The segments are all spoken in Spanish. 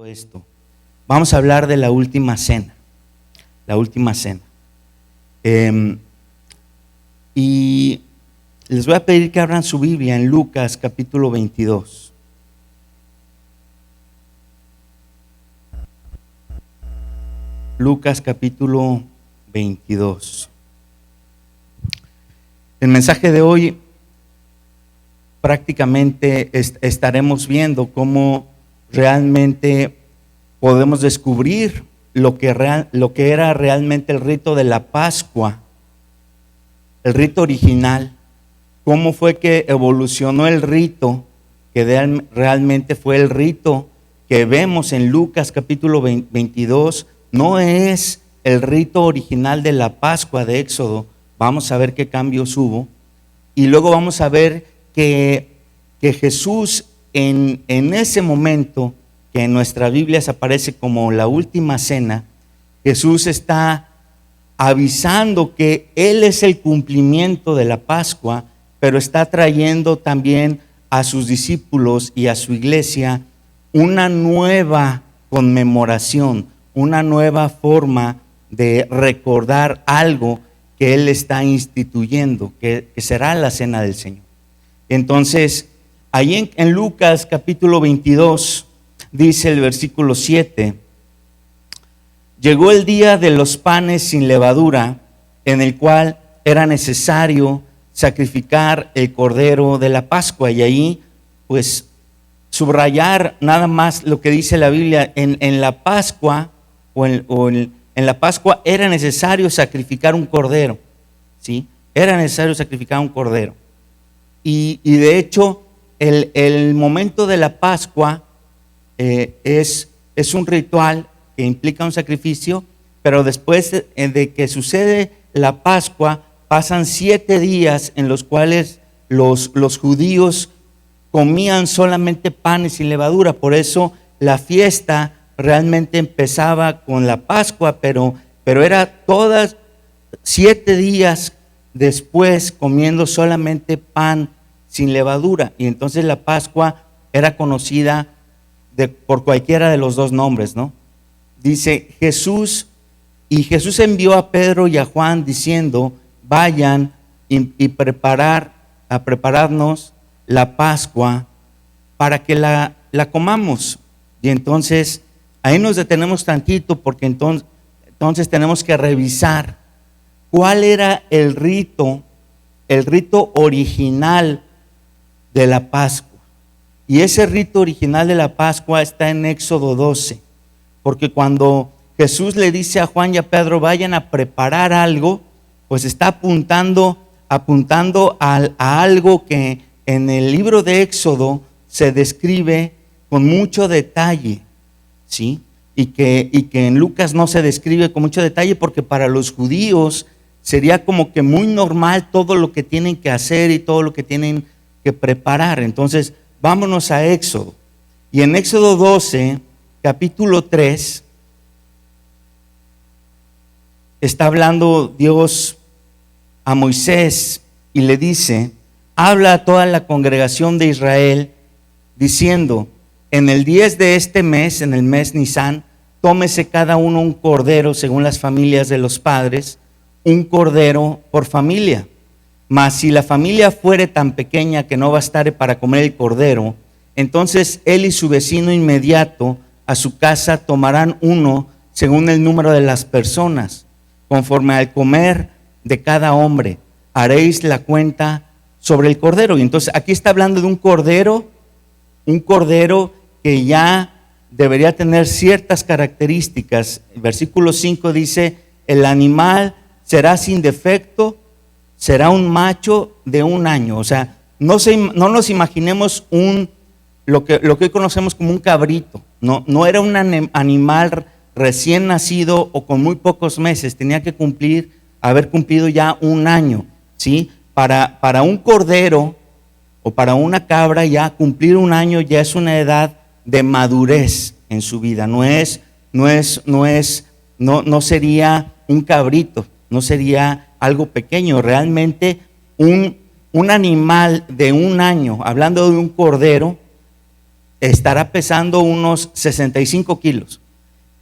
Esto. Vamos a hablar de la última cena. La última cena. Y les voy a pedir que abran su Biblia en Lucas capítulo 22. Lucas capítulo 22. El mensaje de hoy prácticamente estaremos viendo cómo realmente podemos descubrir lo que era realmente el rito de la Pascua, el rito original, cómo fue que evolucionó el rito, que realmente fue el rito que vemos en Lucas capítulo 22, no es el rito original de la Pascua de Éxodo. Vamos a ver qué cambios hubo, y luego vamos a ver que Jesús en ese momento, que en nuestra Biblia se aparece como la última cena, Jesús está avisando que Él es el cumplimiento de la Pascua, pero está trayendo también a sus discípulos y a su iglesia una nueva conmemoración, una nueva forma de recordar algo que Él está instituyendo, que será la cena del Señor. Entonces, ahí en Lucas capítulo 22, dice el versículo 7, llegó el día de los panes sin levadura, en el cual era necesario sacrificar el cordero de la Pascua. Y ahí, pues, subrayar nada más lo que dice la Biblia. En la Pascua, en la Pascua era necesario sacrificar un cordero, ¿sí? Era necesario sacrificar un cordero. Y de hecho, el momento de la Pascua es un ritual que implica un sacrificio, pero después de que sucede la Pascua, pasan 7 días en los cuales los judíos comían solamente panes sin levadura. Por eso la fiesta realmente empezaba con la Pascua, pero era todas 7 días después comiendo solamente pan sin levadura. Y entonces la Pascua era conocida por cualquiera de los dos nombres, ¿no? Dice Jesús envió a Pedro y a Juan diciendo: vayan y prepararnos la Pascua para que la comamos. Y entonces ahí nos detenemos tantito, porque entonces tenemos que revisar cuál era el rito original de la Pascua. Y ese rito original de la Pascua está en Éxodo 12, porque cuando Jesús le dice a Juan y a Pedro: vayan a preparar algo, pues está apuntando a algo que en el libro de Éxodo se describe con mucho detalle, ¿sí? Y que en Lucas no se describe con mucho detalle, porque para los judíos sería como que muy normal todo lo que tienen que hacer y todo lo que tienen que preparar. Entonces, vámonos a Éxodo. Y en Éxodo 12, capítulo 3, está hablando Dios a Moisés y le dice: habla a toda la congregación de Israel diciendo: en el 10 de este mes, en el mes Nisán, tómese cada uno un cordero según las familias de los padres, un cordero por familia. Mas si la familia fuere tan pequeña que no bastare para comer el cordero, entonces él y su vecino inmediato a su casa tomarán uno según el número de las personas. Conforme al comer de cada hombre, haréis la cuenta sobre el cordero. Y entonces aquí está hablando de un cordero que ya debería tener ciertas características. El versículo 5 dice: el animal será sin defecto, será un macho de 1 año. O sea, no nos imaginemos lo que hoy conocemos como un cabrito. No era un animal recién nacido o con muy pocos meses. Tenía que haber cumplido ya 1 año, ¿sí? Para un cordero o para una cabra, ya cumplir 1 año ya es una edad de madurez en su vida. No sería un cabrito, no sería algo pequeño. Realmente un animal de 1 año, hablando de un cordero, estará pesando unos 65 kilos.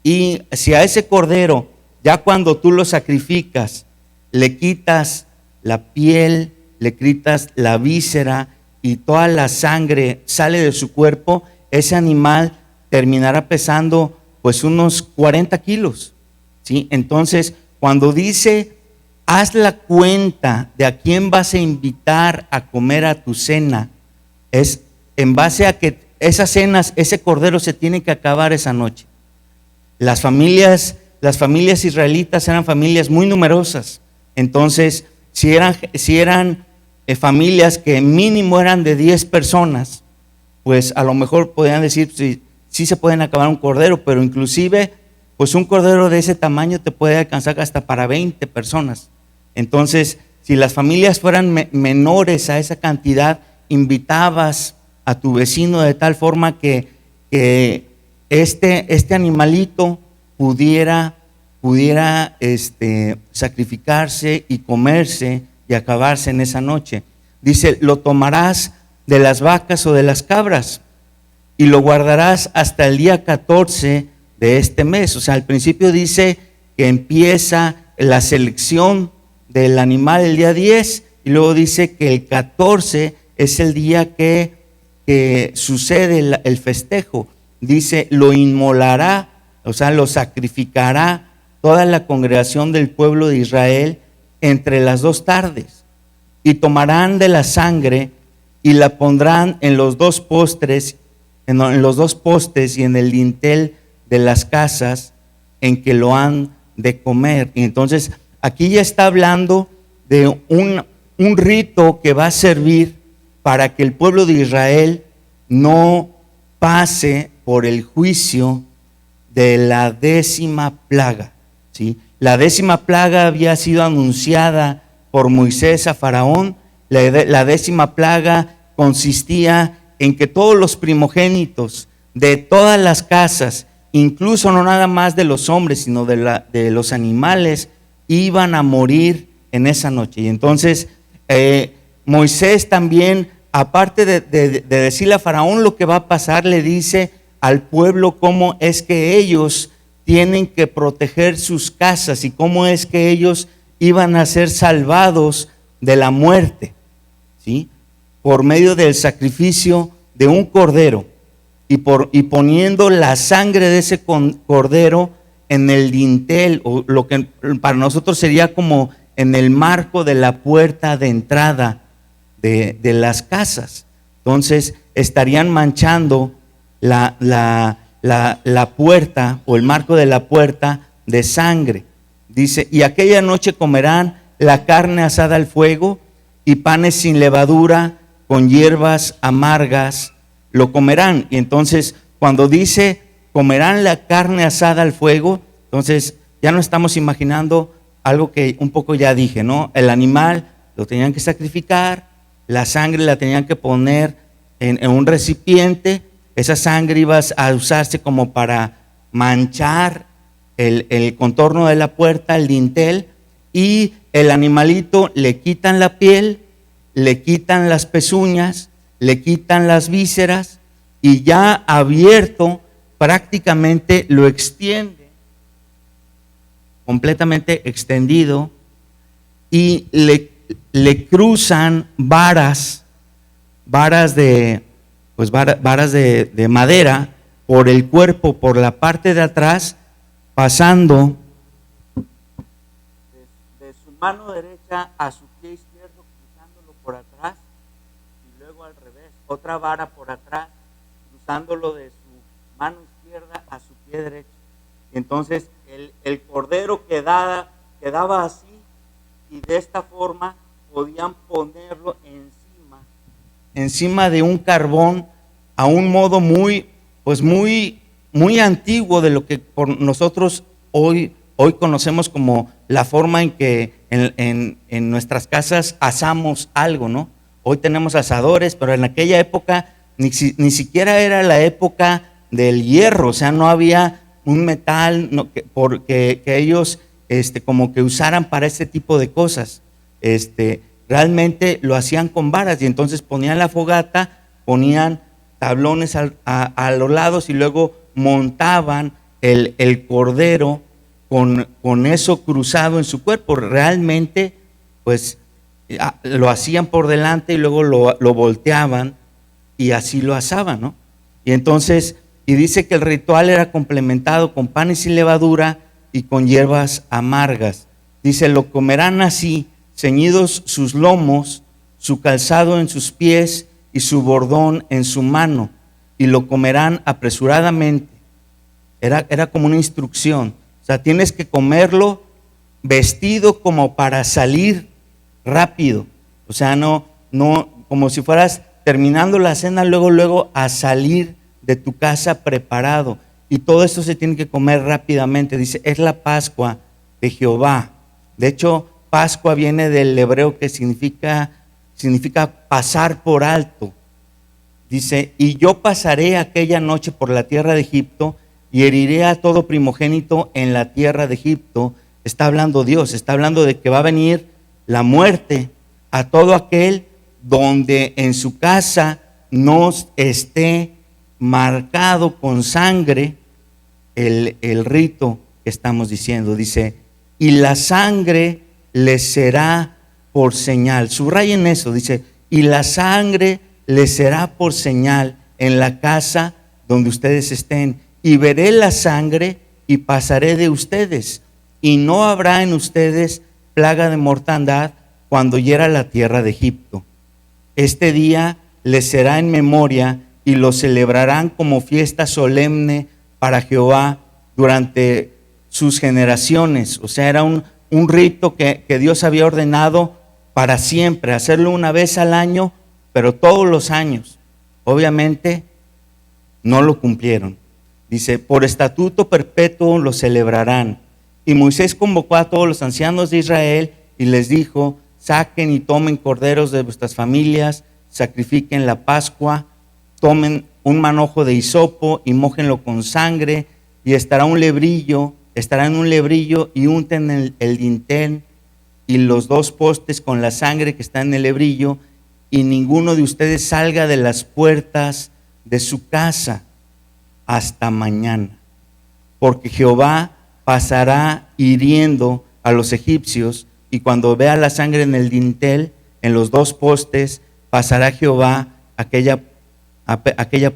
Y si a ese cordero, ya cuando tú lo sacrificas, le quitas la piel, le quitas la víscera y toda la sangre sale de su cuerpo, ese animal terminará pesando pues unos 40 kilos, ¿sí? Entonces, cuando dice, haz la cuenta de a quién vas a invitar a comer a tu cena, es en base a que esas cenas, ese cordero se tiene que acabar esa noche. Las familias israelitas eran familias muy numerosas. Entonces, si eran familias que mínimo eran de 10 personas, pues a lo mejor podrían decir, sí se pueden acabar un cordero, pero inclusive, pues un cordero de ese tamaño te puede alcanzar hasta para 20 personas. Entonces, si las familias fueran menores a esa cantidad, invitabas a tu vecino de tal forma que este animalito pudiera sacrificarse y comerse y acabarse en esa noche. Dice, lo tomarás de las vacas o de las cabras y lo guardarás hasta el día 14 de este mes. O sea, al principio dice que empieza la selección del animal el día 10 y luego dice que el 14 es el día que sucede el festejo. Dice, lo inmolará, o sea, lo sacrificará toda la congregación del pueblo de Israel entre las 2 tardes. Y tomarán de la sangre y la pondrán en los 2 postes y en el dintel de las casas en que lo han de comer. Y entonces, aquí ya está hablando de un rito que va a servir para que el pueblo de Israel no pase por el juicio de la 10ª plaga, ¿sí? La 10ª plaga había sido anunciada por Moisés a Faraón. La 10ª plaga consistía en que todos los primogénitos de todas las casas, incluso no nada más de los hombres, sino de los animales, iban a morir en esa noche. Y entonces Moisés también, aparte de decirle a Faraón lo que va a pasar, le dice al pueblo cómo es que ellos tienen que proteger sus casas y cómo es que ellos iban a ser salvados de la muerte, ¿sí? Por medio del sacrificio de un cordero y poniendo la sangre de ese cordero en el dintel, o lo que para nosotros sería como en el marco de la puerta de entrada de las casas. Entonces estarían manchando la puerta o el marco de la puerta de sangre. Dice, y aquella noche comerán la carne asada al fuego y panes sin levadura con hierbas amargas lo comerán. Y entonces cuando dice comerán la carne asada al fuego, entonces ya no estamos imaginando algo que un poco ya dije, ¿no? El animal lo tenían que sacrificar, la sangre la tenían que poner en un recipiente, esa sangre iba a usarse como para manchar el contorno de la puerta, el dintel, y el animalito le quitan la piel, le quitan las pezuñas, le quitan las vísceras y ya abierto prácticamente lo extiende, completamente extendido, y le cruzan varas de madera por el cuerpo, por la parte de atrás, pasando de su mano derecha a su pie izquierdo, cruzándolo por atrás, y luego al revés, otra vara por atrás, cruzándolo de su mano izquierda a su pie derecho. Y entonces el cordero quedaba así, y de esta forma podían ponerlo encima de un carbón, a un modo muy antiguo de lo que por nosotros hoy conocemos como la forma en que en nuestras casas asamos algo, ¿no? Hoy tenemos asadores, pero en aquella época ni siquiera era la época del hierro, o sea, no había un metal que ellos como que usaran para este tipo de cosas. Realmente lo hacían con varas, y entonces ponían la fogata, ponían tablones a los lados y luego montaban el cordero con eso cruzado en su cuerpo. Realmente, pues, lo hacían por delante y luego lo volteaban y así lo asaban, ¿no? Y entonces, y dice que el ritual era complementado con panes sin levadura y con hierbas amargas. Dice, lo comerán así, ceñidos sus lomos, su calzado en sus pies y su bordón en su mano, y lo comerán apresuradamente. Era como una instrucción. O sea, tienes que comerlo vestido como para salir rápido. O sea, no como si fueras terminando la cena, luego a salir de tu casa preparado. Y todo esto se tiene que comer rápidamente. Dice, es la Pascua de Jehová. De hecho, Pascua viene del hebreo que significa pasar por alto. Dice, y yo pasaré aquella noche por la tierra de Egipto y heriré a todo primogénito en la tierra de Egipto. Está hablando Dios, está hablando de que va a venir la muerte a todo aquel donde en su casa no esté marcado con sangre el rito que estamos diciendo. Dice, y la sangre les será por señal. Subrayen eso, dice, y la sangre les será por señal en la casa donde ustedes estén. Y veré la sangre y pasaré de ustedes. Y no habrá en ustedes plaga de mortandad cuando hiera la tierra de Egipto. Este día les será en memoria y lo celebrarán como fiesta solemne para Jehová durante sus generaciones. O sea, era un rito que Dios había ordenado para siempre, hacerlo una vez al año, pero todos los años. Obviamente no lo cumplieron. Dice, por estatuto perpetuo lo celebrarán. Y Moisés convocó a todos los ancianos de Israel y les dijo, saquen y tomen corderos de vuestras familias, sacrifiquen la Pascua, tomen un manojo de hisopo y mójenlo con sangre, y estará en un lebrillo y unten el dintel y los dos postes con la sangre que está en el lebrillo, y ninguno de ustedes salga de las puertas de su casa hasta mañana, porque Jehová pasará hiriendo a los egipcios, y cuando vea la sangre en el dintel, en los dos postes, pasará Jehová aquella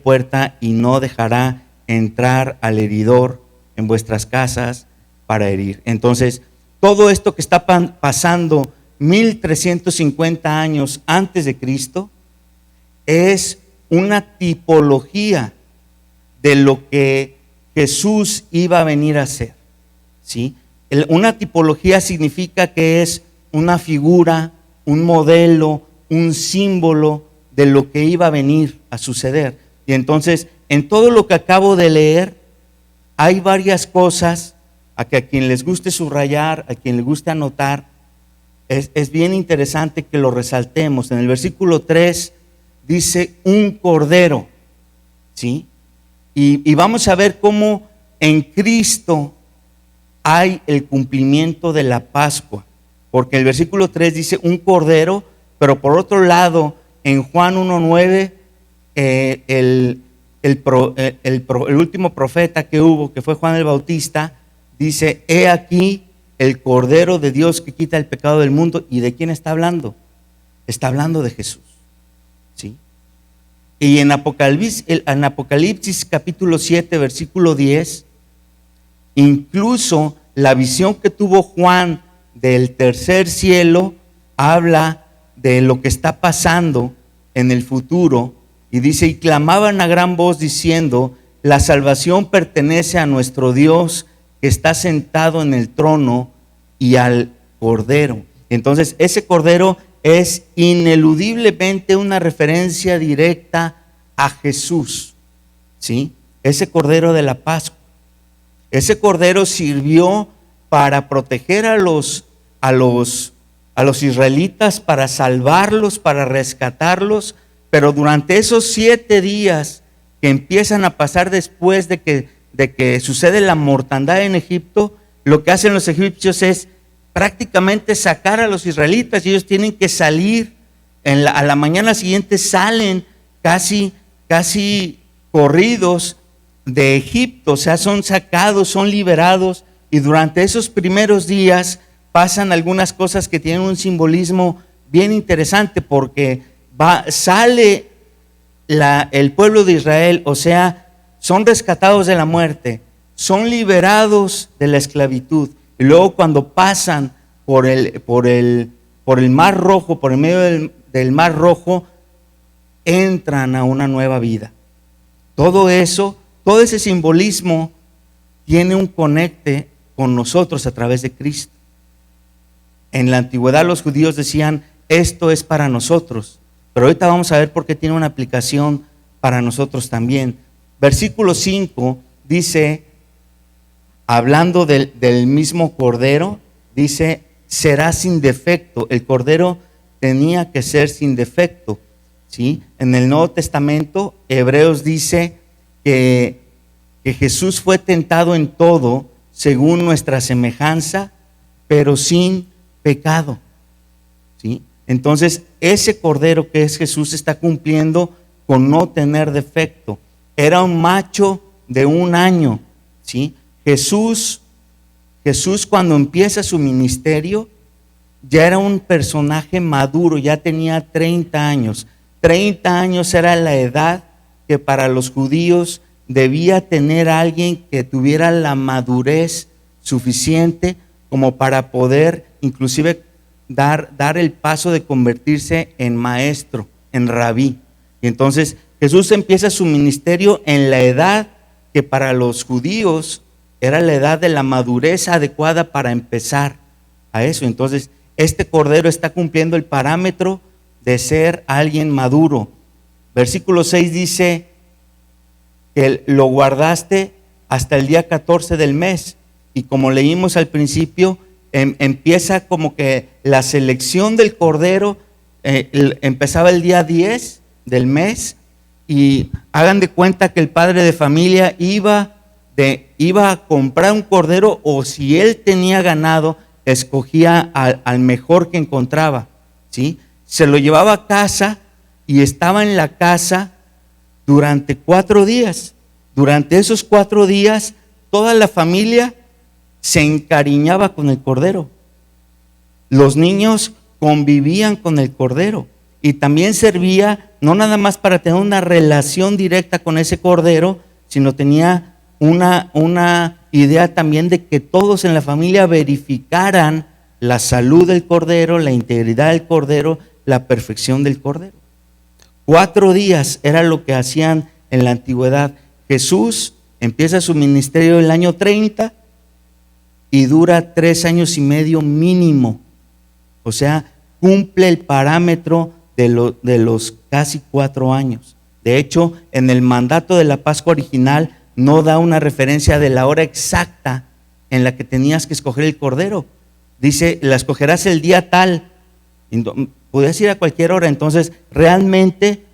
puerta y no dejará entrar al heridor en vuestras casas para herir. Entonces, todo esto que está pasando 1350 años antes de Cristo es una tipología de lo que Jesús iba a venir a hacer, ¿sí? Una tipología significa que es una figura, un modelo, un símbolo de lo que iba a venir a suceder. Y entonces, en todo lo que acabo de leer, hay varias cosas a quien les guste subrayar, a quien le guste anotar. Es bien interesante que lo resaltemos. En el versículo 3 dice un cordero, ¿sí? Y vamos a ver cómo en Cristo hay el cumplimiento de la Pascua. Porque el versículo 3 dice un cordero, pero por otro lado, en Juan 1:9, el último profeta que hubo, que fue Juan el Bautista, dice, he aquí el Cordero de Dios que quita el pecado del mundo. ¿Y de quién está hablando? Está hablando de Jesús, ¿sí? Y en Apocalipsis capítulo 7, versículo 10, incluso la visión que tuvo Juan del tercer cielo habla de lo que está pasando en el futuro, y dice, y clamaban a gran voz diciendo, la salvación pertenece a nuestro Dios que está sentado en el trono y al Cordero. Entonces, ese Cordero es ineludiblemente una referencia directa a Jesús, ¿sí? Ese Cordero de la Pascua. Ese Cordero sirvió para proteger a los israelitas, para salvarlos, para rescatarlos, pero durante esos 7 días que empiezan a pasar después de que sucede la mortandad en Egipto, lo que hacen los egipcios es prácticamente sacar a los israelitas, y ellos tienen que salir, a la mañana siguiente salen casi casi corridos de Egipto, o sea, son sacados, son liberados, y durante esos primeros días pasan algunas cosas que tienen un simbolismo bien interesante, porque sale el pueblo de Israel, o sea, son rescatados de la muerte, son liberados de la esclavitud, y luego cuando pasan por el Mar Rojo, por el medio del Mar Rojo, entran a una nueva vida. Todo ese simbolismo tiene un conecte con nosotros a través de Cristo. En la antigüedad los judíos decían, esto es para nosotros, pero ahorita vamos a ver por qué tiene una aplicación para nosotros también. Versículo 5 dice, hablando del mismo cordero, dice, será sin defecto. El cordero tenía que ser sin defecto, ¿sí? En el Nuevo Testamento, Hebreos dice que Jesús fue tentado en todo según nuestra semejanza, pero sin pecado, ¿sí? Entonces, ese cordero que es Jesús está cumpliendo con no tener defecto. Era un macho de 1 año, ¿sí? Jesús cuando empieza su ministerio ya era un personaje maduro, ya tenía 30 años. 30 años era la edad que para los judíos debía tener alguien que tuviera la madurez suficiente como para poder inclusive dar el paso de convertirse en maestro, en rabí. Y entonces Jesús empieza su ministerio en la edad que para los judíos era la edad de la madurez adecuada para empezar a eso. Entonces este cordero está cumpliendo el parámetro de ser alguien maduro. Versículo 6 dice que lo guardaste hasta el día 14 del mes, y como leímos al principio, empieza como que la selección del cordero, empezaba el día 10 del mes, y hagan de cuenta que el padre de familia iba a comprar un cordero, o si él tenía ganado, escogía al mejor que encontraba, ¿sí? Se lo llevaba a casa y estaba en la casa durante 4 días. Durante esos 4 días, toda la familia se encariñaba con el cordero. Los niños convivían con el cordero, y también servía no nada más para tener una relación directa con ese cordero, sino tenía una idea también de que todos en la familia verificaran la salud del cordero, la integridad del cordero, la perfección del cordero. 4 días era lo que hacían en la antigüedad. Jesús empieza su ministerio el año 30 y dura 3 años y medio mínimo. O sea, cumple el parámetro de los casi 4 años. De hecho, en el mandato de la Pascua original no da una referencia de la hora exacta en la que tenías que escoger el cordero. Dice, la escogerás el día tal. Podías ir a cualquier hora. Entonces, realmente,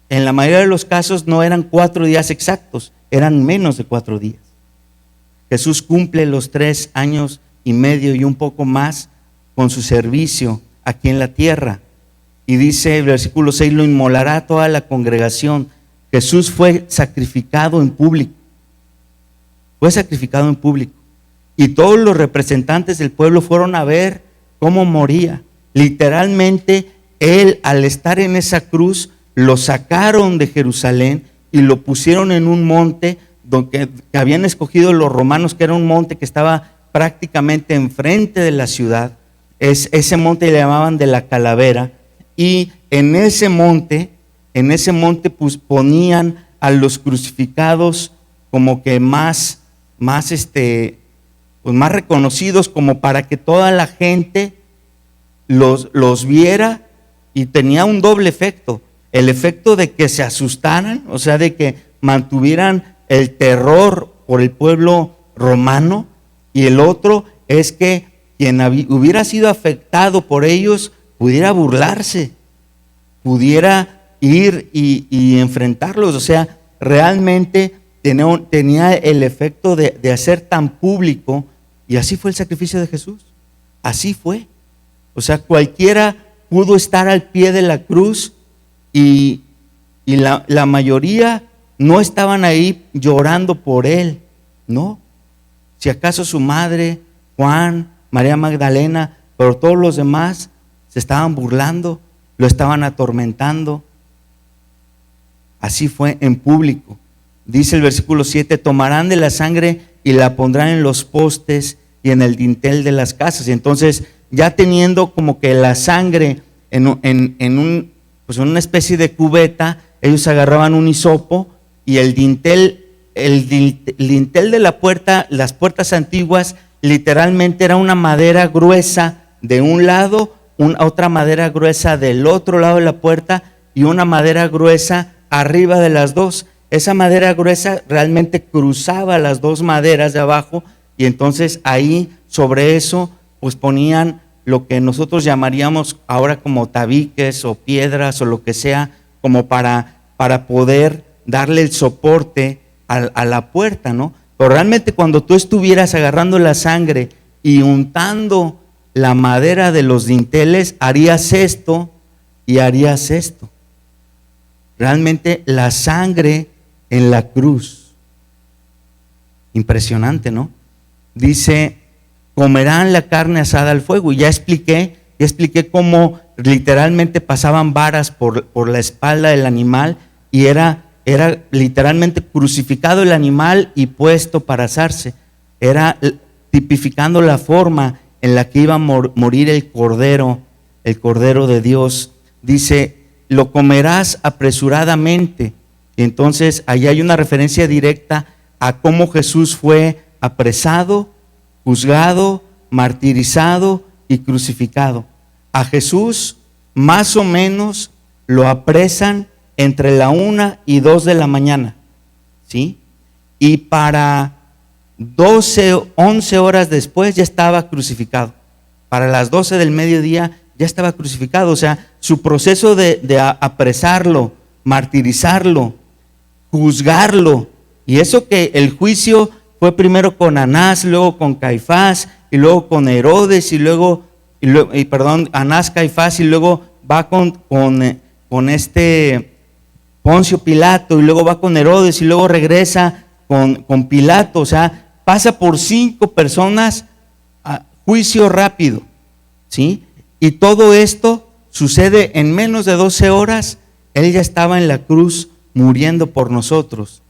en la mayoría de los casos no eran 4 días exactos, eran menos de 4 días. Jesús cumple los 3 años y medio y un poco más con su servicio aquí en la tierra. Y dice el versículo 6, lo inmolará toda la congregación. Jesús fue sacrificado en público. Fue sacrificado en público. Y todos los representantes del pueblo fueron a ver cómo moría. Literalmente, él, al estar en esa cruz, lo sacaron de Jerusalén y lo pusieron en un monte que habían escogido los romanos, que era un monte que estaba prácticamente enfrente de la ciudad. Ese monte le llamaban de la Calavera. Y en ese monte pues, ponían a los crucificados como que más reconocidos, como para que toda la gente los viera, y tenía un doble efecto. El efecto de que se asustaran, o sea, de que mantuvieran el terror por el pueblo romano, y el otro es que quien hubiera sido afectado por ellos pudiera burlarse, pudiera ir y enfrentarlos. O sea, realmente tenía el efecto de hacer tan público, y así fue el sacrificio de Jesús. Así fue. O sea, cualquiera pudo estar al pie de la cruz y y la mayoría no estaban ahí llorando por él, ¿no? Si acaso su madre, Juan, María Magdalena, pero todos los demás se estaban burlando, lo estaban atormentando. Así fue en público. Dice el versículo 7, tomarán de la sangre y la pondrán en los postes y en el dintel de las casas. Y entonces, ya teniendo como que la sangre en una especie de cubeta, ellos agarraban un hisopo y el dintel de la puerta, las puertas antiguas, literalmente era una madera gruesa de un lado, otra madera gruesa del otro lado de la puerta y una madera gruesa arriba de las dos. Esa madera gruesa realmente cruzaba las dos maderas de abajo, y entonces ahí sobre eso pues ponían lo que nosotros llamaríamos ahora como tabiques o piedras o lo que sea, como para poder darle el soporte a la puerta, ¿no? Pero realmente cuando tú estuvieras agarrando la sangre y untando la madera de los dinteles, harías esto y harías esto. Realmente la sangre en la cruz. Impresionante, ¿no? Dice, comerán la carne asada al fuego. Y ya expliqué cómo literalmente pasaban varas por la espalda del animal y era literalmente crucificado el animal y puesto para asarse. Era tipificando la forma en la que iba a morir el cordero de Dios. Dice, lo comerás apresuradamente. Y entonces ahí hay una referencia directa a cómo Jesús fue apresado, juzgado, martirizado y crucificado. A Jesús más o menos lo apresan entre la 1 y 2 de la mañana, ¿sí? Y para 11 horas después ya estaba crucificado. Para las 12 del mediodía ya estaba crucificado. O sea, su proceso de apresarlo, martirizarlo, juzgarlo, y eso que el juicio fue primero con Anás, luego con Caifás, y luego con Herodes, Anás, Caifás, y luego va con Poncio Pilato, y luego va con Herodes, y luego regresa con Pilato. O sea, pasa por 5 personas a juicio rápido, ¿sí? Y todo esto sucede en menos de 12 horas. Él ya estaba en la cruz muriendo por nosotros.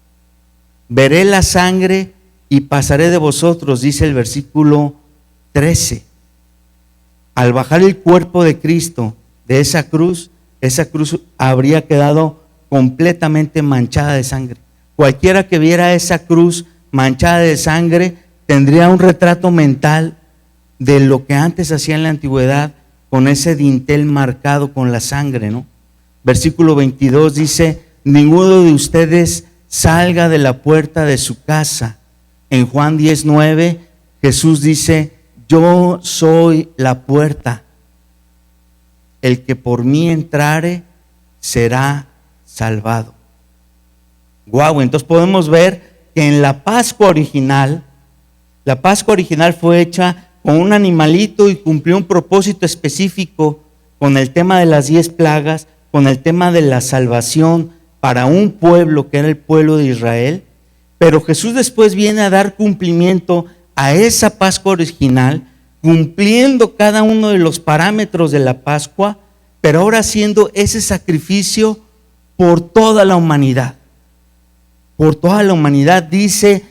Veré la sangre y pasaré de vosotros, dice el versículo 13. Al bajar el cuerpo de Cristo de esa cruz habría quedado completamente manchada de sangre. Cualquiera que viera esa cruz manchada de sangre tendría un retrato mental de lo que antes hacía en la antigüedad con ese dintel marcado con la sangre, ¿no? Versículo 22 dice, ninguno de ustedes salga de la puerta de su casa. En Juan 10:9 Jesús dice, yo soy la puerta. El que por mí entrare será salvado. Guau, entonces podemos ver que en la Pascua original fue hecha con un animalito y cumplió un propósito específico con el tema de las 10 plagas, con el tema de la salvación para un pueblo que era el pueblo de Israel. Pero Jesús después viene a dar cumplimiento a esa Pascua original, cumpliendo cada uno de los parámetros de la Pascua, pero ahora haciendo ese sacrificio por toda la humanidad. Por toda la humanidad, dice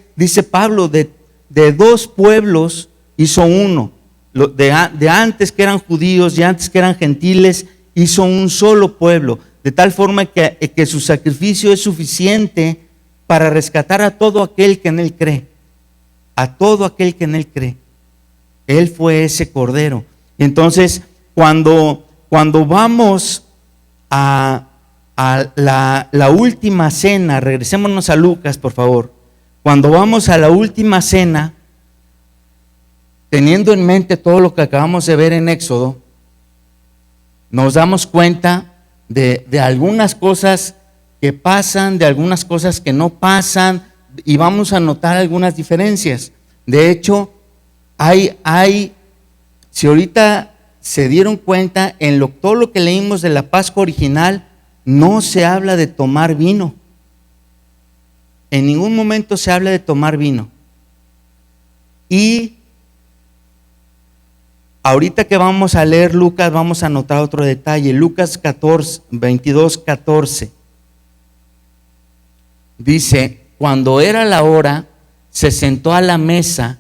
Pablo, de 2 pueblos hizo uno. De antes que eran judíos y antes que eran gentiles, hizo un solo pueblo. De tal forma que su sacrificio es suficiente para rescatar a todo aquel que en él cree. A todo aquel que en él cree. Él fue ese cordero. Entonces, cuando vamos a la última cena, regresémonos a Lucas, por favor. Cuando vamos a la última cena, teniendo en mente todo lo que acabamos de ver en Éxodo, nos damos cuenta de algunas cosas que pasan, de algunas cosas que no pasan, y vamos a notar algunas diferencias. De hecho, si ahorita se dieron cuenta, todo lo que leímos de la Pascua original, no se habla de tomar vino. En ningún momento se habla de tomar vino. Y ahorita que vamos a leer Lucas, vamos a notar otro detalle. Lucas 22:14. Dice, cuando era la hora, se sentó a la mesa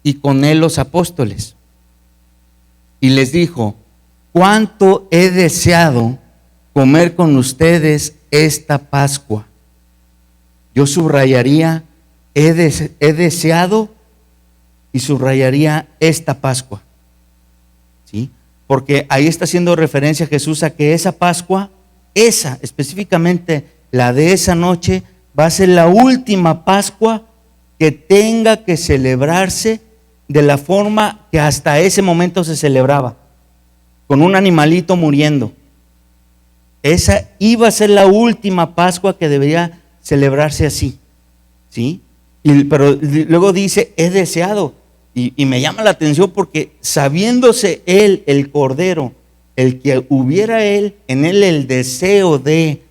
y con él los apóstoles. Y les dijo, cuánto he deseado comer con ustedes esta Pascua. Yo subrayaría, he deseado y subrayaría esta Pascua. ¿Sí? Porque ahí está haciendo referencia Jesús a que esa Pascua, esa específicamente la de esa noche, va a ser la última Pascua que tenga que celebrarse de la forma que hasta ese momento se celebraba, con un animalito muriendo. Esa iba a ser la última Pascua que debería celebrarse así, ¿sí? Pero luego dice, he deseado, y me llama la atención porque sabiéndose él, el Cordero, el que hubiera en él el deseo de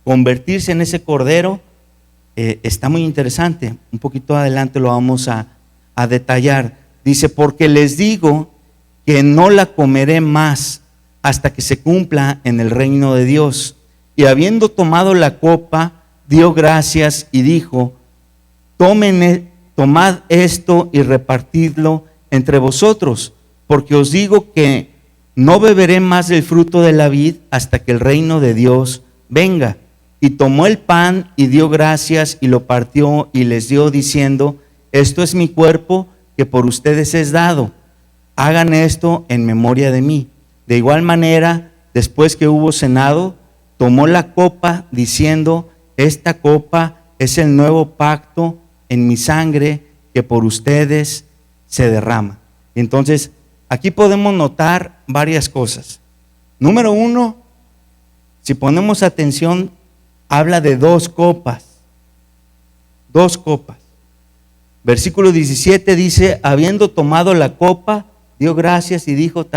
convertirse en ese Cordero, está muy interesante. Un poquito adelante lo vamos a detallar. Dice, porque les digo que no la comeré más hasta que se cumpla en el reino de Dios. Y habiendo tomado la copa, dio gracias y dijo, tomad esto y repartidlo entre vosotros, porque os digo que no beberé más del fruto de la vid hasta que el reino de Dios venga. Y tomó el pan y dio gracias y lo partió y les dio diciendo, esto es mi cuerpo que por ustedes es dado. Hagan esto en memoria de mí. De igual manera, después que hubo cenado, tomó la copa diciendo, esta copa es el nuevo pacto en mi sangre que por ustedes se derrama. Entonces, aquí podemos notar varias cosas. Número uno, si ponemos atención, habla de dos copas. Dos copas. Versículo 17 dice, habiendo tomado la copa, dio gracias y dijo,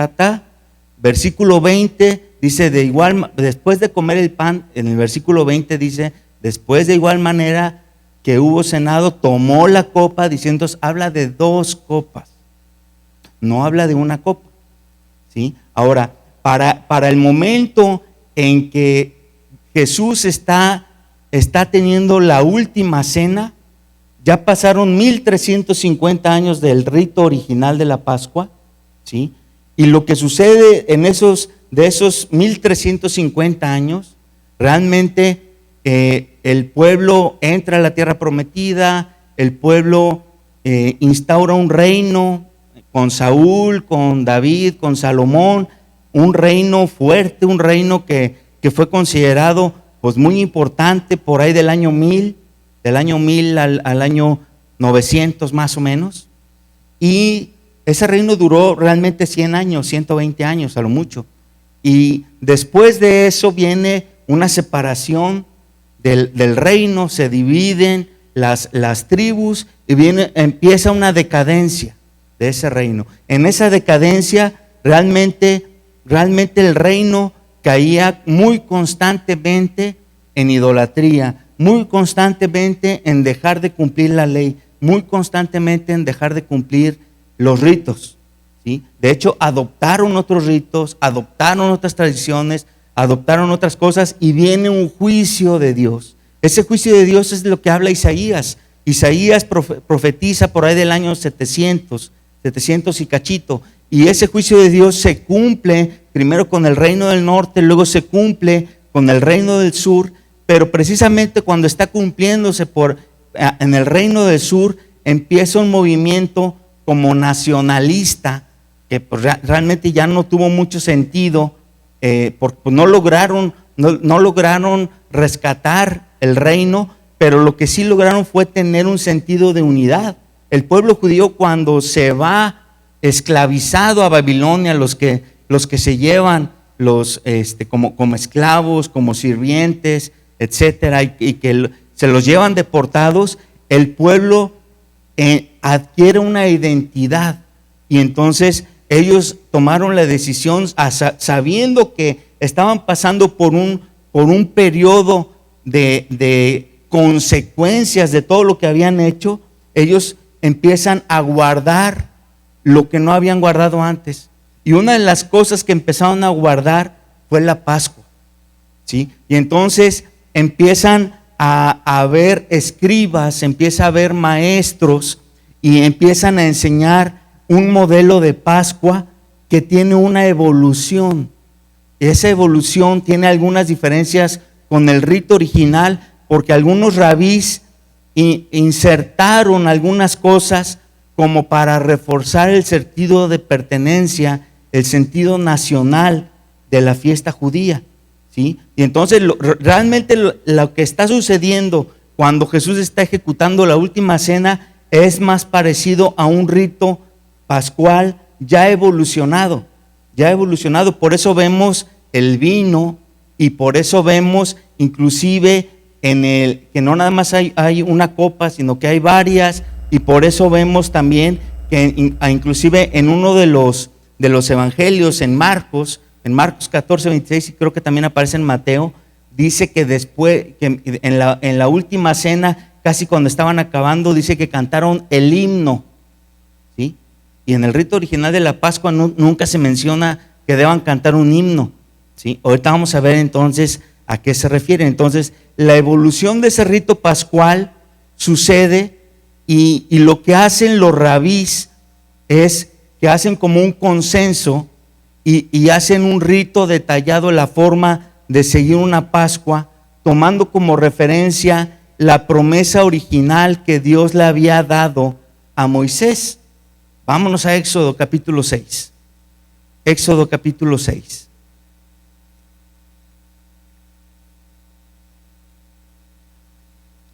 Versículo 20 dice, después de comer el pan, en el versículo 20 dice, después de igual manera que hubo cenado, tomó la copa, diciendo, habla de dos copas, no habla de una copa, ¿sí? Ahora, para el momento en que Jesús está teniendo la última cena, ya pasaron 1350 años del rito original de la Pascua, ¿sí? Y lo que sucede de esos 1350 años, realmente el pueblo entra a la tierra prometida, el pueblo instaura un reino con Saúl, con David, con Salomón, un reino fuerte, un reino que fue considerado pues muy importante por ahí del año 1000 al año 900 más o menos. Y ese reino duró realmente 100 años, 120 años a lo mucho. Y después de eso viene una separación del reino, se dividen las tribus y empieza una decadencia de ese reino. En esa decadencia realmente el reino caía muy constantemente en idolatría, muy constantemente en dejar de cumplir la ley, muy constantemente en dejar de cumplir los ritos, ¿sí? De hecho, adoptaron otros ritos, adoptaron otras tradiciones, adoptaron otras cosas y viene un juicio de Dios. Ese juicio de Dios es lo que habla Isaías. Isaías profetiza por ahí del año 700 y cachito. Y ese juicio de Dios se cumple primero con el reino del norte, luego se cumple con el reino del sur, pero precisamente cuando está cumpliéndose en el reino del sur, empieza un movimiento como nacionalista, que pues realmente ya no tuvo mucho sentido, porque no lograron rescatar el reino, pero lo que sí lograron fue tener un sentido de unidad. El pueblo judío, cuando se va esclavizado a Babilonia, los que se llevan como esclavos, como sirvientes, etcétera, y que se los llevan deportados, el pueblo adquiere una identidad. Y entonces ellos tomaron la decisión, sabiendo que estaban pasando por por un periodo de consecuencias de todo lo que habían hecho, ellos empiezan a guardar lo que no habían guardado antes. Y una de las cosas que empezaron a guardar fue la Pascua, ¿sí? Y entonces empiezan a haber escribas, empieza a haber maestros y empiezan a enseñar un modelo de Pascua que tiene una evolución. Esa evolución tiene algunas diferencias con el rito original, porque algunos rabís insertaron algunas cosas como para reforzar el sentido de pertenencia, el sentido nacional de la fiesta judía, ¿sí? Y entonces realmente lo que está sucediendo cuando Jesús está ejecutando la última cena es más parecido a un rito pascual ya evolucionado. Por eso vemos el vino y por eso vemos inclusive que no nada más hay una copa, sino que hay varias, y por eso vemos también que inclusive en uno de los evangelios, en Marcos 14, 26, y creo que también aparece en Mateo, dice que después, que en la última cena, casi cuando estaban acabando, dice que cantaron el himno, ¿sí? Y en el rito original de la Pascua nunca se menciona que deban cantar un himno, ¿sí? Ahorita vamos a ver entonces a qué se refiere. Entonces, la evolución de ese rito pascual sucede y lo que hacen los rabís es que hacen como un consenso y hacen un rito detallado, la forma de seguir una Pascua, tomando como referencia la promesa original que Dios le había dado a Moisés. Vámonos a Éxodo capítulo 6. Éxodo capítulo 6.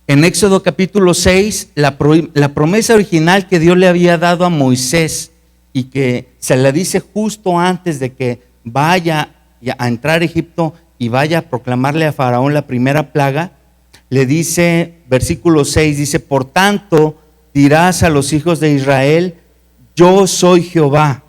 En Éxodo capítulo 6, la promesa original que Dios le había dado a Moisés y que se la dice justo antes de que vaya a entrar a Egipto y vaya a proclamarle a Faraón la primera plaga, le dice, versículo 6, dice: por tanto dirás a los hijos de Israel, yo soy Jehová,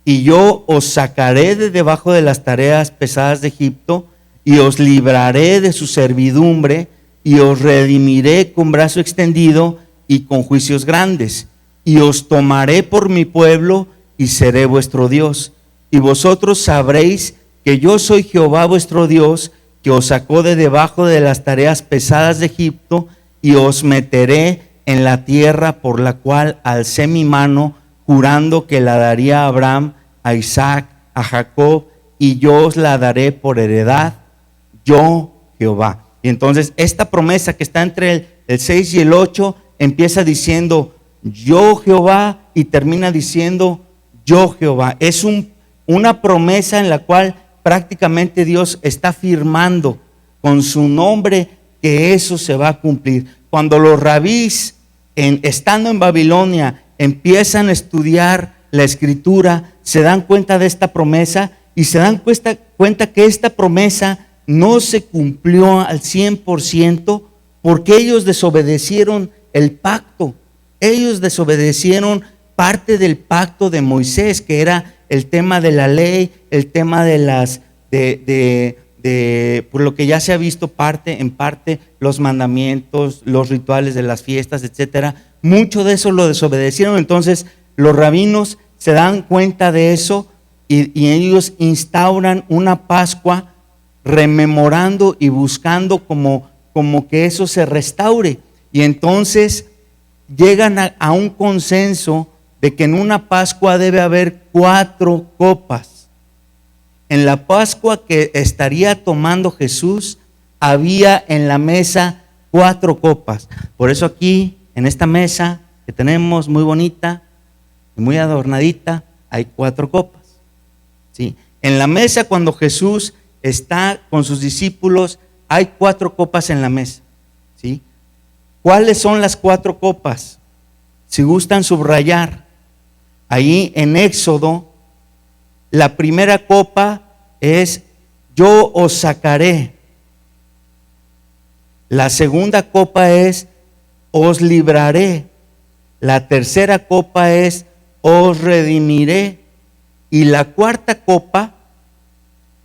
y yo os sacaré de debajo de las tareas pesadas de Egipto, y os libraré de su servidumbre, y os redimiré con brazo extendido y con juicios grandes, y os tomaré por mi pueblo y seré vuestro Dios. Y vosotros sabréis que yo soy Jehová vuestro Dios, que os sacó de debajo de las tareas pesadas de Egipto, y os meteré en la tierra por la cual alcé mi mano, jurando que la daría a Abraham, a Isaac, a Jacob, y yo os la daré por heredad, yo Jehová. Y entonces esta promesa que está entre el 6 y el 8 empieza diciendo yo Jehová y termina diciendo yo Jehová. Es una promesa en la cual prácticamente Dios está afirmando con su nombre que eso se va a cumplir. Cuando los rabís, estando en Babilonia, empiezan a estudiar la escritura, se dan cuenta de esta promesa y se dan cuenta que esta promesa no se cumplió al 100% porque ellos desobedecieron el pacto. Ellos desobedecieron parte del pacto de Moisés, que era el tema de la ley, el tema de las por lo que ya se ha visto en parte los mandamientos, los rituales de las fiestas, etcétera. Mucho de eso lo desobedecieron. Entonces los rabinos se dan cuenta de eso y ellos instauran una Pascua rememorando y buscando como que eso se restaure. Y entonces llegan a un consenso de que en una Pascua debe haber 4 copas. En la Pascua que estaría tomando Jesús, había en la mesa 4 copas. Por eso aquí, en esta mesa que tenemos muy bonita y muy adornadita, hay 4 copas, ¿sí? En la mesa cuando Jesús está con sus discípulos, hay 4 copas en la mesa, ¿sí? ¿Cuáles son las 4 copas? Si gustan subrayar, ahí en Éxodo, la primera copa es yo os sacaré. La segunda copa es os libraré. La tercera copa es os redimiré. Y la cuarta copa,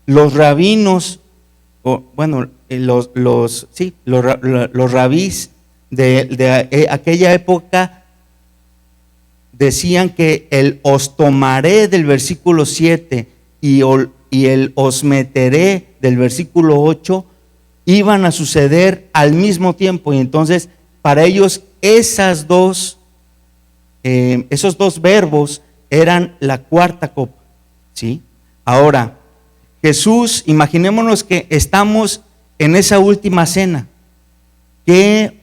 los rabinos los rabís de aquella época decían que el os tomaré del versículo 7 y el os meteré del versículo 8 iban a suceder al mismo tiempo, y entonces para ellos esos dos verbos eran la cuarta copa, ¿sí? Ahora, Jesús, imaginémonos que estamos en esa última cena. ¿Qué